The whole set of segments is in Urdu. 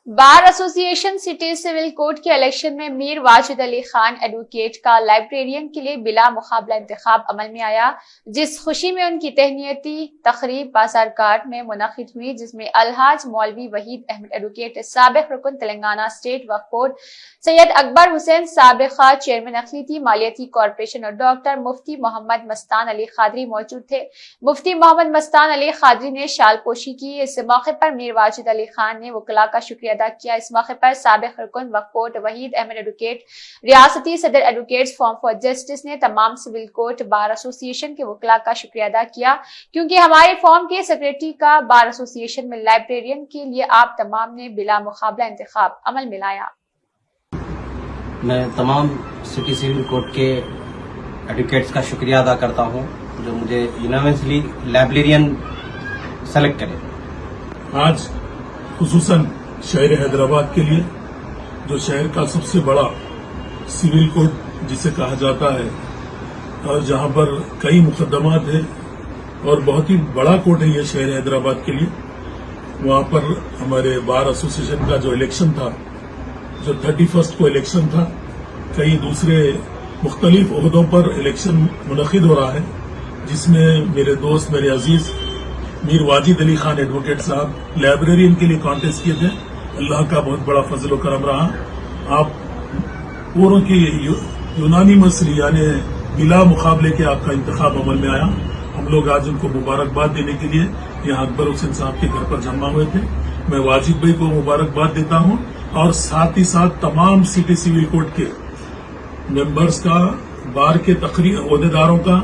بار ایسوسی ایشن سٹی سول کوڈ کے الیکشن میں میر واجد علی خان ایڈوکیٹ کا لائبریرین کے لیے بلا مقابلہ انتخاب عمل میں آیا، جس خوشی میں ان کی تہنیتی تقریب بازار کاٹ میں منعقد ہوئی، جس میں الحاج مولوی وحید احمد ایڈوکیٹ سابق رکن تلنگانہ اسٹیٹ وقف بورڈ، سید اکبر حسین سابقہ چیئرمین اقلیتی مالیاتی کارپوریشن اور ڈاکٹر مفتی محمد مستان علی قادری موجود تھے۔ مفتی محمد مستان علی قادری نے شال پوشی کی۔ اس موقع پر میر واجد علی خان نے وکلاء کا شکریہ ادا کیا۔ اس موقع پر سابق رکن وقف بورڈ وحید احمد ایڈوکیٹ، ریاستی صدر ایڈوکیٹس فورم فار جسٹس نے تمام سول کوڈ بار ایسوسی ایشن کے وکلاء کا شکریہ ادا کیا، کیونکہ ہمارے فورم کے سیکریٹری کا بار ایسوسی ایشن میں لائبریرین کے لیے آپ تمام نے بلا مقابلہ انتخاب عمل میں لایا۔ میں تمام سٹی سول کوڈ کے ایڈوکیٹس کا شکریہ ادا کرتا ہوں جو مجھے یونیورسلی لائبریرین سلیکٹ کرے۔ آج خصوصاً شہر حیدرآباد کے لیے، جو شہر کا سب سے بڑا سول کوڈ جسے کہا جاتا ہے اور جہاں پر کئی مقدمات ہیں اور بہت ہی بڑا کوڈ ہے یہ شہر حیدرآباد کے لیے، وہاں پر ہمارے بار ایسوسی ایشن کا جو الیکشن تھا، جو 31 کو الیکشن تھا، کئی دوسرے مختلف عہدوں پر الیکشن منعقد ہو رہا ہے، جس میں میرے دوست، میرے عزیز میر واجد علی خان ایڈوکیٹ صاحب لائبریرین کے لیے کانٹیسٹ کیے تھے۔ اللہ کا بہت بڑا فضل و کرم رہا۔ آپ پوروں کی یونانی مصری یعنی بلا مقابلے کے آپ کا انتخاب عمل میں آیا۔ ہم لوگ آج ان کو مبارکباد دینے کے لیے یہاں اکبر حسین صاحب کے گھر پر جمع ہوئے تھے۔ میں واجد بھائی کو مبارکباد دیتا ہوں اور ساتھ ہی ساتھ تمام سٹی سول کوڈ کے ممبرز کا، بار کے عہدیداروں کا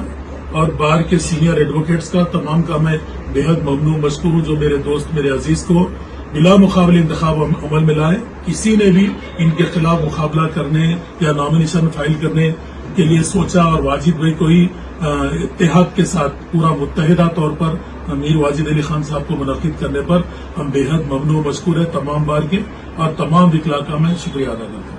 اور بار کے سینئر ایڈوکیٹس کا، تمام کا میں بےحد ممنون مشکور ہوں جو میرے دوست، میرے عزیز کو بلا مقابلے انتخاب عمل میں لائے۔ کسی نے بھی ان کے خلاف مقابلہ کرنے یا نامینیشن فائل کرنے کے لیے سوچا اور واجد بھائی کو ہی اتحاد کے ساتھ پورا متحدہ طور پر میر واجد علی خان صاحب کو منعقد کرنے پر ہم بےحد ممنون مشکور ہیں تمام بار کے، اور تمام وکلاء کا میں شکریہ ادا کرتا ہوں۔